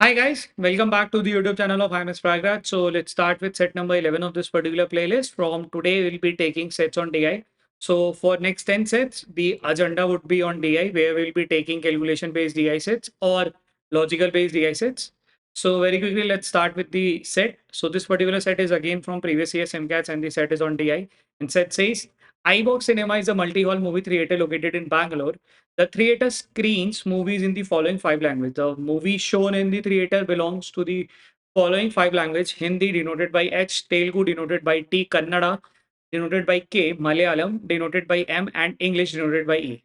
Hi guys, welcome back to the YouTube channel of IMS Pragrad. So let's start with set number 11 of this particular playlist. From today, we'll be taking sets on DI. So for next 10 sets, the agenda would be on DI, where we'll be taking calculation based DI sets or logical based DI sets. So very quickly, let's start with the set. So this particular set is again from previous year's MCATs and the set is on DI. And set says, iBox Cinema is a multi-hall movie theater located in Bangalore. The theater screens movies in the following five languages. The movie shown in the theater belongs to the following five languages: Hindi denoted by H, Telugu denoted by T, Kannada denoted by K, Malayalam denoted by M, and English denoted by E.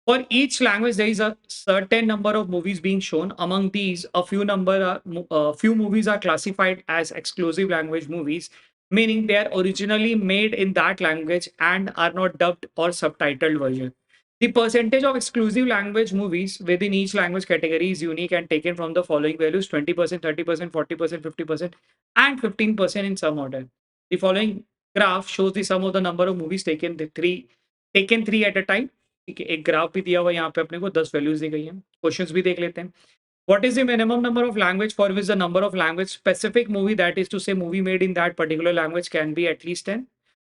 For each language, there is a certain number of movies being shown. Among these, a few movies are classified as exclusive language movies, meaning they are originally made in that language and are not dubbed or subtitled version. The percentage of exclusive language movies within each language category is unique and taken from the following values: 20%, 30%, 40%, 50%, and 15% in some order. The following graph shows the sum of the number of movies taken three at a time. ठीक है, एक graph भी दिया हुआ है यहाँ पे अपने को 10 वैल्यूज दी गई हैं। क्वेश्चंस भी देख लेते हैं। What is the minimum number of language for which the number of language specific movie, that is to say movie made in that particular language, can be at least 10?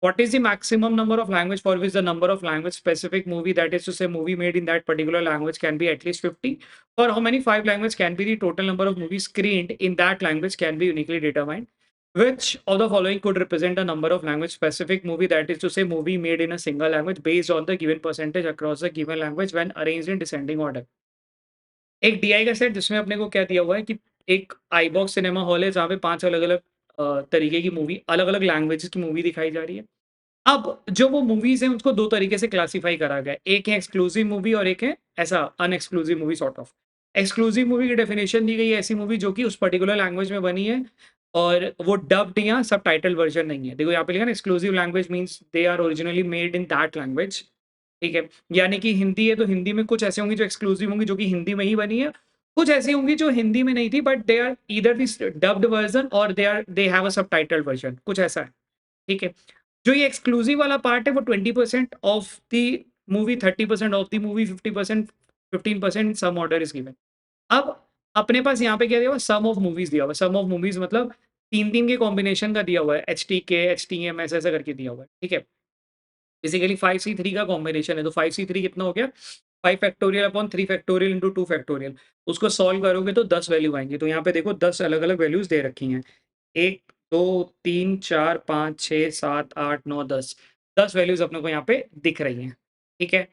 What is the maximum number of language for which the number of language specific movie, that is to say movie made in that particular language, can be at least 50? For how many five language can be the total number of movies screened in that language can be uniquely determined? Which of the following could represent a number of language specific movie, that is to say movie made in a single language based on the given percentage across the given language when arranged in descending order? एक DI का set जिसमें अपने को क्या दिया हुआ है कि एक आईबॉक्स सिनेमा हॉल है जहाँ पे 5 अलग-अलग तरीके की मूवी, अलग-अलग लैंग्वेजेज़ की मूवी दिखाई जा रही है। अब जो वो मूवीज़ हैं उसको 2 तरीके से क्लासिफ़ाई करा गया है। एक है एक्सक्लूसिव मूवी और एक है ऐसा unexclusive movie sort of. Exclusive movie की डेफिनिशन दी गई है ऐसी मूवी जो कि उस पर्टिकुलर लैंग्वेज में बनी है और वो डब्ड या सबटाइटल वर्ज़न नहीं है। देखो यहाँ पे लिखा है ना, exclusive language means they are originally made in that language. ठीक है? यानी कि हिंदी है तो हिंदी में कुछ ऐसी होंगी जो एक्सक्लूसिव होंगी जो कि हिंदी में ही बनी है। कुछ ऐसी होंगी जो हिंदी में नहीं थी but they are either this dubbed version और दे हैव अ सबटाइटल्ड वर्ज़न, कुछ ऐसा है। ठीक है? जो ये एक्सक्लूसिव वाला पार्ट है वो 20% of the movie, 30% of the movie, 50%, 15% some order is given. अब अपने पास यहाँ पे क्या दिया हुआ है? सम ऑफ मूवीज़ दिया हुआ है। सम ऑफ मूवीज़ मतलब 3-3 के कॉम्बिनेशन का दिया हुआ है। एचटीके, एचटीएम ऐसा-ऐसा करके दिया हुआ है। ठीक है? बेसिकली 5C3 का कॉम्बिनेशन है, तो 5C3 कितना हो गया? 5 factorial upon 3 factorial into 2 factorial. उसको सॉल्व करोगे तो 10 वैल्यू आएँगी। तो यहाँ पे देखो 10 अलग-अलग वैल्यूज़ दे रखी हैं। 1, 2, 3, 4, 5, 6, 7, 8, 9, 10। 10 वैल्यूज़ अपने को यहाँ पे दिख रही हैं। ठीक है?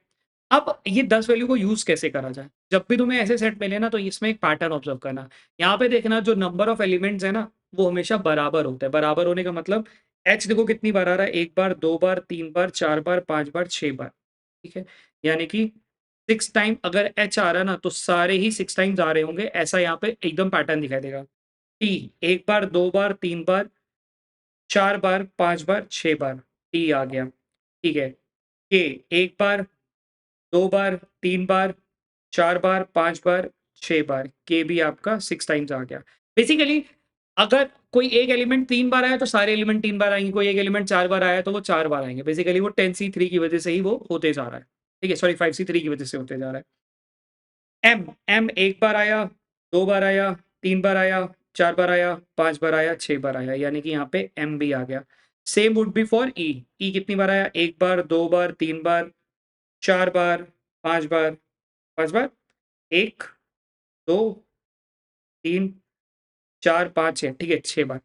अब ये 10 वैल्यू को यूज़ कैसे करा जाए? जब भी तुम्हें ऐसे सेट मिले ना तो इसमें एक पैटर्न ऑब्ज़र्व करना। यहाँ पे देखना, जो नंबर ऑफ एलिमेंट्स है ना, वो हमेशा बराबर होता है। बराबर होने का मतलब एच देखो कितनी बार आ रहा है, 1 बार, 2 बार, 3 बार, 4 बार, 5 बार, 6 बार। ठीक है? यानी कि 6 टाइम अगर एच आ रहा है ना तो सारे ही 6 टाइम्स आ रहे होंगे, ऐसा यहाँ पे एकदम पैटर्न दिखाई देगा। टी 1 बार, 2 बार, 3 बार, 4 बार, 5 बार, 6 बार, टी आ गया। ठीक है? के 1 बार, 2 बार, 3 बार, 4 बार, 5 बार, 6 बार, के भी आपका 6 टाइम्स आ गया। बेसिकली अगर कोई एक एलिमेंट 3 बार आया तो सारे एलिमेंट 3 बार आएँगे, कोई एक एलिमेंट 4 बार आया तो वो 4 बार आएँगे। बेसिकली वो 10C3 की वज़ह से ही वो होते जा रहा है। ठीक है? सॉरी, 5C3 की वज़ह से होते जा रहा है। एम 1 बार आया, 2 बार आया, 3 बार आया, 4 बार आया, 5 बार आया, 6 बार आया, यानी कि यहाँ पे एम भी आ गया। सेम वुड बी फॉर ई। ई कितनी बार आया? 1 बार, 2 बार, 3 बार, 4 बार, 5 बार, 5 बार, 1, 2, 3, 4, 5, 6, ठीक है, 6 बार।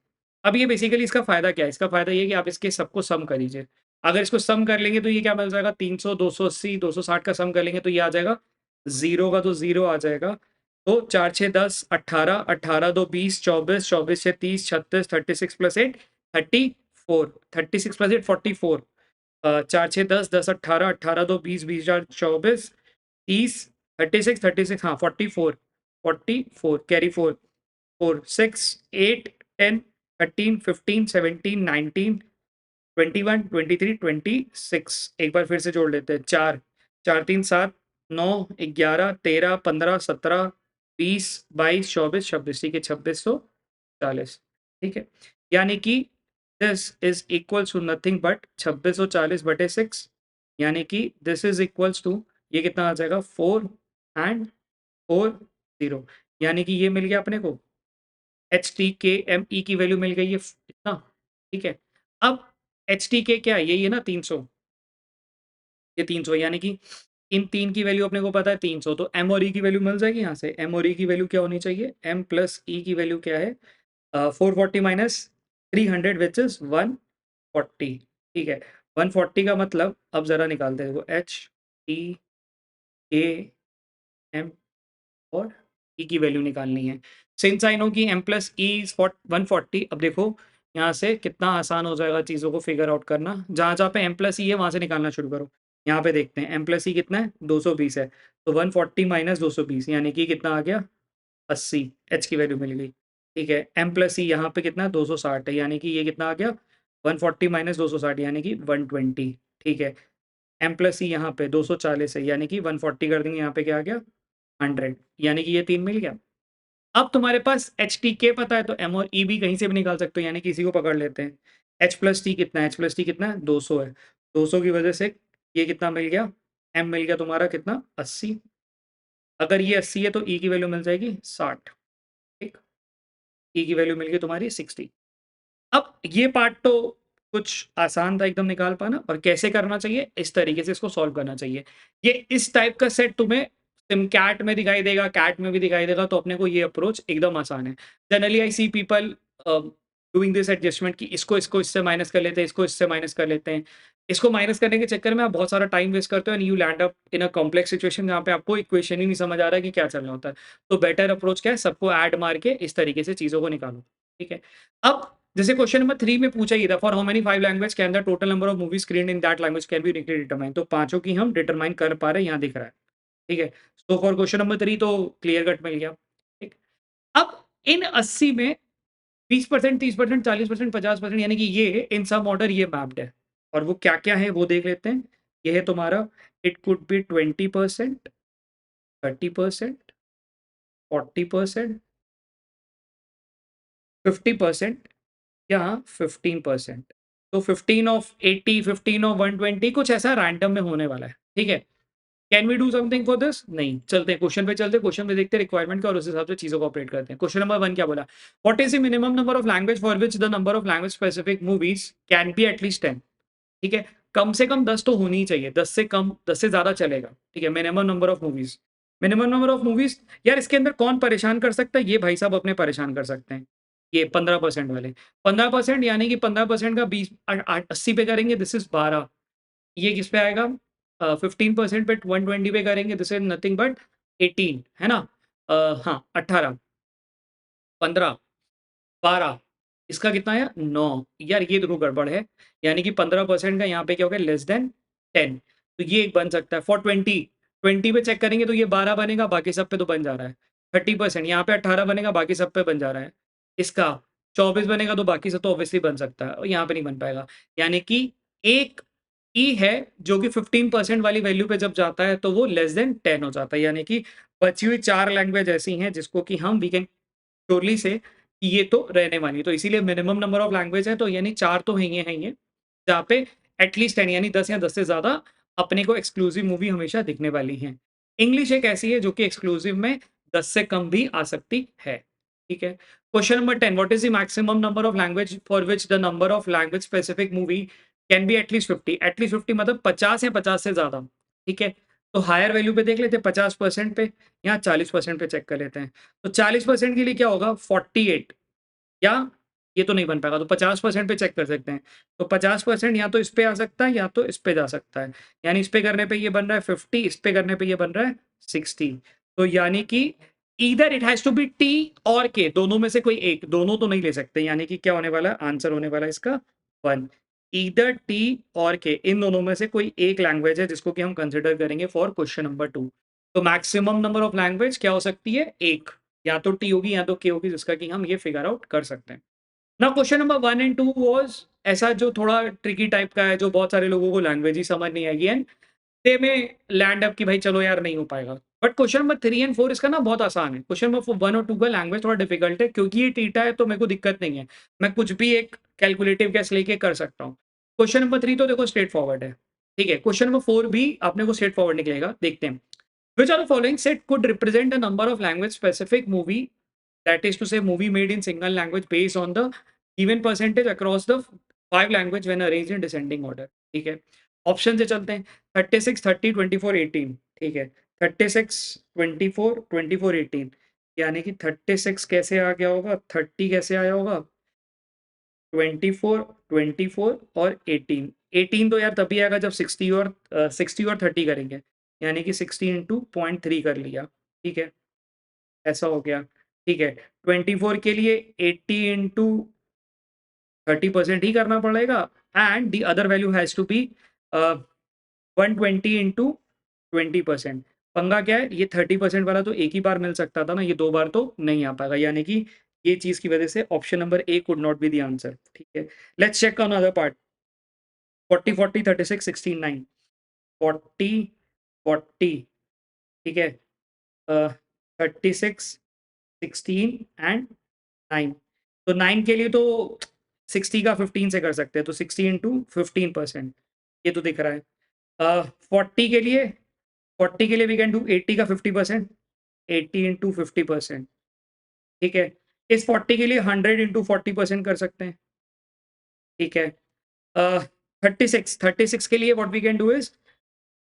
अब ये बेसिकली इसका फ़ायदा क्या है? इसका फ़ायदा ये है कि आप इसके सबको सम कर लीजिए। अगर इसको सम कर लेंगे तो ये क्या मिल जाएगा? 300, 280, 260 का सम कर लेंगे तो ये आ जाएगा, 0 का तो 0 आ जाएगा। तो 4 6 10, 18, 18 2 20, 24, 24 6 30, 36, 36 प्लस 8, 34, 36 प्लस 8, 44। 4 6 10, 10 18, 18 2 20, 20 4 24, 30, 36, 36, हाँ 44, 44 कैरी 4, 4, 6, 8, 10, 13, 15, 17, 19, 21, 23, 26। एक बार फिर से जोड़ लेते हैं। 4, 4 3 7, 9, 11, 13, 15, 17, 20, 22, 24, 26, ठीक है, 2640। ठीक है? यानी कि this is equals to nothing but 2640 बटे 6, यानी कि दिस इज़ इक्वल्स टू, ये कितना आ जाएगा? 4 एंड 4 0। यानी कि ये मिल गया अपने को, एच टी के एम ई की वैल्यू मिल गई है इतना, ठीक है। अब एच टी के क्या है, यही है ना 300, ये 300, यानी कि इन तीन की वैल्यू अपने को पता है 300, तो एम और ई की वैल्यू मिल जाएगी यहाँ से। एम और ई की वैल्यू क्या होनी चाहिए, एम प्लस ई की वैल्यू क्या है, 440 माइनस 300 विच इज 140, ठीक है। 140 का मतलब अब जरा निकालते हैं, देखो एच टी के एम और ई की वैल्यू निकालनी है। सिंस आई नो कि एम प्लस ई इज 140, अब देखो यहाँ से कितना आसान हो जाएगा चीज़ों को फिगर आउट करना। जहाँ जहाँ पे एम प्लस ई है वहाँ से निकालना शुरू करो। यहाँ पे देखते हैं एम प्लस ई कितना है, 220 है, तो 140 माइनस 220 यानी कि कितना आ गया, 80, एच की वैल्यू मिल गई, ठीक है। एम प्लस ई यहाँ पे कितना है, 260 है, यानी कि ये कितना आ गया, 140 माइनस 260 यानी कि 120, ठीक है। एम प्लस ई यहाँ पे 240 है, यानी कि 140 कर देंगे, यहाँ पे क्या आ गया, 100, यानी कि ये 3 मिल गया। अब तुम्हारे पास एच टी के पता है, तो एम और ई भी कहीं से भी निकाल सकते हो, यानी किसी को पकड़ लेते हैं। एच प्लस टी कितना है, एच प्लस टी कितना है, 200 है, 200 की वजह से ये कितना मिल गया, एम मिल गया तुम्हारा कितना, 80। अगर ये 80 है तो ई की वैल्यू मिल जाएगी 60, ठीक। ई की वैल्यू मिल गई तुम्हारी 60। अब ये पार्ट तो कुछ आसान था एकदम निकाल पाना, और कैसे करना चाहिए, इस तरीके से इसको सॉल्व करना चाहिए। ये इस टाइप का सेट तुम्हें सिमकैट में दिखाई देगा, कैट में भी दिखाई देगा, तो अपने को ये अप्रोच एकदम आसान है। Generally I see people doing this adjustment कि इसको इसको इससे माइनस कर लेते हैं, इसको इससे माइनस कर लेते हैं। इसको माइनस करने के चक्कर में आप बहुत सारा टाइम वेस्ट करते हो and you land up in a complex situation जहाँ पे आपको इक्वेशन ही नहीं समझ आ रहा है कि क्या चल रहा होता है। तो बेटर अप्रोच क्या है, सबको ऐड मार के इस तरीके से चीज़ों को निकालो, ठीक है। अब जैसे क्वेश्चन नंबर 3 में पूछा ही था, for how many 5 language can the total number of movie screen in that language can be determine, तो पांचों की हम डिटरमाइन कर पा रहे हैं, यहाँ दिख रहा है, ठीक है। तो फॉर क्वेश्चन नंबर 3 तो क्लियर कट मिल गया, ठीक। अब इन 80 में 20%, 30%, 40%, 50%, यानी कि ये इन सम ऑर्डर ये मैप्ड है, और वो क्या क्या है वो देख लेते हैं। ये है तुम्हारा, इट कुड बी 20%, 30%, 40%, 50% या 15%। तो 15 ऑफ 80, 15 ऑफ 120, कुछ ऐसा रैंडम में होने वाला है, ठीक है। Can we do something for this, नहीं, चलते हैं क्वेश्चन पे, चलते हैं क्वेश्चन पे, देखते हैं रिक्वायरमेंट का और उस हिसाब से चीजों को ऑपरेट करते हैं। क्वेश्चन नंबर 1 क्या बोला, what is the minimum number of language for which the number of language specific movies can be at least 10, ठीक है। कम से कम 10 तो होनी ही चाहिए, 10 से कम, 10 से ज्यादा चलेगा, ठीक है। Minimum number of movies, minimum number of movies, यार इसके अंदर कौन परेशान कर सकता है, ये भाई साहब अपने परेशान कर सकते हैं, ये 15% वाले। 15% यानी कि 15% का 20 80 पे करेंगे, दिस इज 12। ये किस पे आएगा, 15% पे 120 पे करेंगे, दिस इज नथिंग बट 18, है ना। हाँ 18, 15, 12, इसका कितना है 9। यार ये देखो गड़बड़ है, यानी कि 15% का यहाँ पे क्या हो गया, लेस देन 10, तो ये एक बन सकता है। फॉर 20, 20 पे चेक करेंगे तो ये 12 बनेगा, बाकी सब पे तो बन जा रहा है। 30% यहाँ पे 18 बनेगा, बाकी सब पे बन जा रहा है। इसका 24 बनेगा तो बाकी सब तो ऑब्वियसली बन सकता है, और यहाँ पे नहीं बन पाएगा। यानी कि एक ई है जो कि 15% वाली वैल्यू पे जब जाता है तो वो लेस देन 10 हो जाता है, यानी कि बची हुई 4 लैंग्वेज ऐसी हैं जिसको कि हम वी कैन श्योरली से कि ये तो रहने वाली है। तो इसीलिए मिनिमम नंबर ऑफ लैंग्वेज है, तो यानी 4 तो हैं ये, जहाँ पे एटलीस्ट 10 यानी 10 या 10 से ज़्यादा अपने को एक्सक्लूसिव मूवी हमेशा दिखने वाली हैं। इंग्लिश एक ऐसी है जो कि एक्सक्लूसिव में 10 से कम भी आ सकती है, ठीक है। Question number 10, what is the maximum number of language for which the number of language specific movie can be at least 50, at least 50 मतलब 50 या 50 से ज़्यादा, ठीक है। तो हायर वैल्यू पे देख लेते हैं, 50% पे, यहाँ 40% पे चेक कर लेते हैं। तो 40% के लिए क्या होगा, 48, या ये तो नहीं बन पाएगा, तो 50% पे चेक कर सकते हैं। तो 50% या तो इस पे आ सकता है या तो इस पे जा सकता है, यानी इस पे करने पे ये बन रहा है 50, इस पे करने पे ये बन रहा है 60। तो यानी कि either it has to be T और के, दोनों में से कोई एक, दोनों तो नहीं ले सकते, यानी कि क्या होने वाला है, आंसर होने वाला है इसका 1। ईदर टी और के, इन दोनों में से कोई एक लैंग्वेज है जिसको कि हम कंसिडर करेंगे फॉर क्वेश्चन नंबर 2। तो मैक्सिमम नंबर ऑफ लैंग्वेज क्या हो सकती है, एक, या तो टी होगी या तो के होगी, जिसका कि हम ये फिगर आउट कर सकते हैं। ना क्वेश्चन नंबर 1 एंड 2 वाज ऐसा जो थोड़ा ट्रिकी टाइप का है, जो बहुत सारे लोगों को लैंग्वेज ही समझ नहीं आएगी, एंड दे में लैंड अप कि भाई चलो यार नहीं हो पाएगा। बट क्वेश्चन नंबर 3 एंड 4 इसका ना बहुत आसान है। क्वेश्चन नंबर 1 और 2 का लैंग्वेज थोड़ा डिफिकल्ट है, क्योंकि ये थीटा है तो मेरे को दिक्कत नहीं है, मैं कुछ भी एक कैलकुलेटिव गैस लेके कर सकता हूँ। क्वेश्चन नंबर 3 तो देखो स्ट्रेट फॉरवर्ड है, ठीक है। क्वेश्चन नंबर 4 भी अपने को स्ट्रेट फॉरवर्ड निकलेगा, देखते हैं। Which of the following set could represent a number of language specific movie, that is to say movie made in single language based on the given percentage across the 5 language when arranged in descending order? ठीक है, option से चलते हैं। 36, 30, 24, 18। ठीक है, 36, 24, 24, 18, यानी कि 36 कैसे आ गया होगा, 30 कैसे आया होगा, 24, 24 और 18। 18 तो यार तभी आएगा जब 60 और 30 करेंगे, यानी कि 60 इंटू 0.3 कर लिया। ठीक है, ऐसा हो गया। ठीक है, 24 के लिए 80 इंटू 30% ही करना पड़ेगा, and the other value has to be 120 into 20%। पंगा क्या है, ये 30% वाला तो एक ही बार मिल सकता था ना, ये 2 बार तो नहीं आ पाएगा, यानी कि ये चीज़ की वजह से option number A could not be the answer. ठीक है, let's check on other part. 40, 40, 36, 16, 9। 40, 40, ठीक है, 36, 16 एंड 9। तो 9 के लिए तो 60 का 15 से कर सकते हैं, तो 60 इंटू 15%, ये तो दिख रहा है। 40 के लिए, 40 के लिए वी कैन डू 80 का 50%, 80 इंटू 50%। ठीक है, इस 40 के लिए 100 इंटू 40% कर सकते हैं। ठीक है, 36, 36 के लिए what we can do is,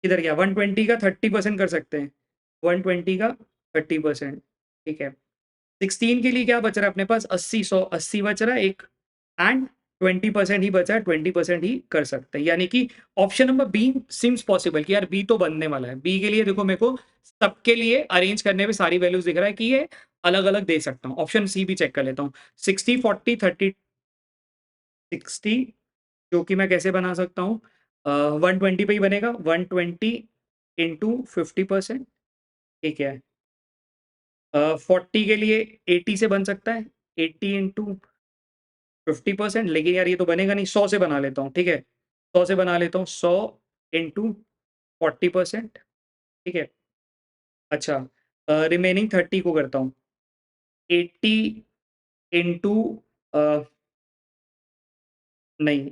किधर गया, 120 का 30% कर सकते हैं, 120 का 30%। ठीक है, 16 के लिए क्या बच रहा है अपने पास, 80, 100, 80 बच रहा है एक, एंड 20% ही बचा है, 20% ही कर सकते हैं, यानी कि option number B seems possible कि यार बी तो बनने वाला है। बी के लिए देखो, मेरे को सबके लिए अरेंज करने में सारी वैल्यूज दिख रहा है कि ये अलग अलग दे सकता हूँ। ऑप्शन सी भी चेक कर लेता हूँ, 60, 40, 30, 60, जो कि मैं कैसे बना सकता हूँ, 120 पे ही बनेगा, 120 इंटू 50%। ठीक है, 40 के लिए 80 से बन सकता है, 80 इंटू 50%, लेकिन यार ये तो बनेगा नहीं, 100 से बना लेता हूँ। ठीक है, 100 से बना लेता हूँ, 100 इंटू 40%। ठीक है, अच्छा, रिमेनिंग 30 को करता हूँ, 80 इंटू नहीं,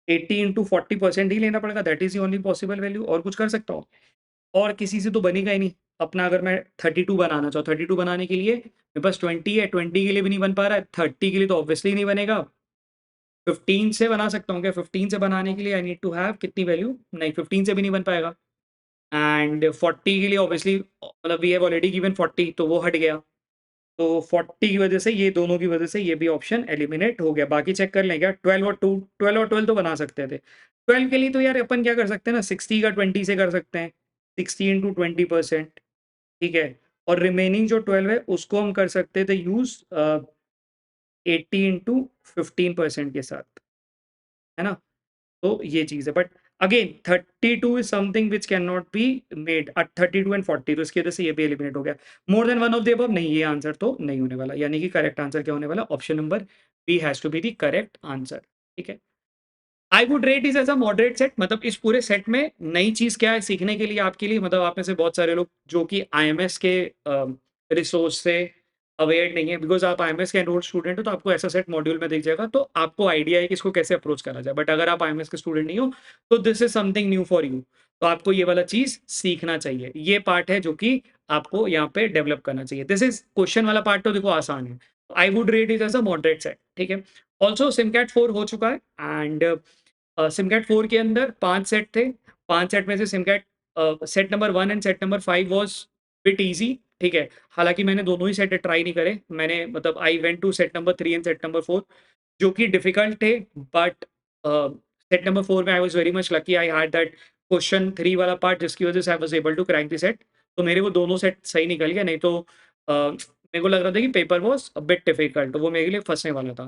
80 इंटू 40% ही लेना पड़ेगा, that is the only possible value. और कुछ कर सकता हूँ, और किसी से तो बनेगा ही नहीं अपना। अगर मैं 32 बनाना चाहूँ, 32 बनाने के लिए मेरे पास 20 है, 20 के लिए भी नहीं बन पा रहा है, 30 के लिए तो ऑब्वियसली नहीं बनेगा। 15 से बना सकता हूँ क्या, 15 से बनाने के लिए आई नीड टू हैव कितनी वैल्यू, नहीं 15 से भी नहीं बन पाएगा। एंड 40 के लिए ऑब्वियसली, मतलब वी हैव ऑलरेडी गिवन 40, तो वो हट गया। तो 40 की वजह से, ये दोनों की वजह से ये भी ऑप्शन एलिमिनेट हो गया। बाकी चेक कर लें क्या, 12 और 2, 12 और 12 तो बना सकते थे। 12 के लिए तो यार अपन क्या कर सकते हैं ना, 60 का 20 से कर सकते हैं, 60 इंटू 20%। ठीक है, और रिमेनिंग जो 12 है उसको हम कर सकते थे यूज 80 इंटू 15% के साथ, है ना। तो ये चीज़ है, but again 32 is something which can not be made, 32 and 40, तो इसकी वजह से ये भी एलिमिनेट हो गया। More than one of the above नहीं, ये आंसर तो नहीं होने वाला, यानी कि करेक्ट आंसर क्या होने वाला, option number B has to be the correct answer. ठीक है, I would rate is as a moderate set, मतलब इस पूरे सेट में नई चीज क्या है सीखने के लिए आपके लिए, मतलब आप में से बहुत सारे लोग जो कि आईएमएस के रिसोर्स से अवेयर नहीं है, बिकॉज आप आईएमएस के एनरोल्ड स्टूडेंट हो, तो आपको ऐसा सेट मॉड्यूल में दिख जाएगा, तो आपको आइडिया है कि इसको कैसे अप्रोच करा जाए। बट अगर आप आईएमएस के स्टूडेंट नहीं हो, तो this is something new for you, तो आपको ये वाला चीज सीखना चाहिए। ये पार्ट है जो कि आपको यहाँ पे डेवलप करना चाहिए। दिस इज क्वेश्चन वाला पार्ट, तो देखो आसान है, I would rate it as a moderate set. ठीक है, ऑल्सो सिमकैट 4 हो चुका है, एंड सिमकैट 4 के अंदर 5 सेट थे। 5 सेट में से SimCAT set number 1 and set number 5 was bit easy. ठीक है, हालाँकि मैंने दोनों ही सेट ट्राई नहीं करे। मैंने मतलब I went to set number 3 and set number 4, जो कि डिफिकल्ट थे, बट सेट नंबर 4 में I was very much lucky, I had that question 3 वाला पार्ट, जिसकी वजह से I was able to crack the set. तो मेरे वो दोनों सेट सही निकल गए, नहीं तो मेरे को लग रहा था कि paper was a bit difficult, तो वो मेरे लिए फँसने वाला था।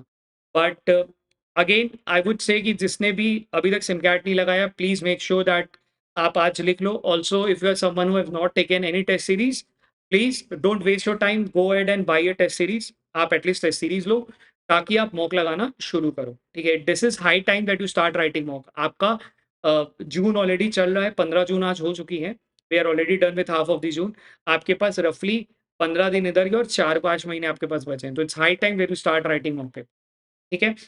But again I would say कि जिसने भी अभी तक सिमकैट नहीं लगाया, प्लीज मेक श्योर दैट आप आज लिख लो। Also if you are someone who have not taken any test series, please don't waste your time, go ahead and buy a test series. आप एटलीस्ट टेस्ट सीरीज लो, ताकि आप mock लगाना शुरू करो। ठीक है, this is high time that you start writing mock. आपका जून ऑलरेडी चल रहा है, 15 जून आज हो चुकी है, we are already done with half of the June. आपके पास रफली 15 दिन इधर के और 4-5 महीने आपके पास बचे हैं, तो it's high time where you start writing mock. ठीक है,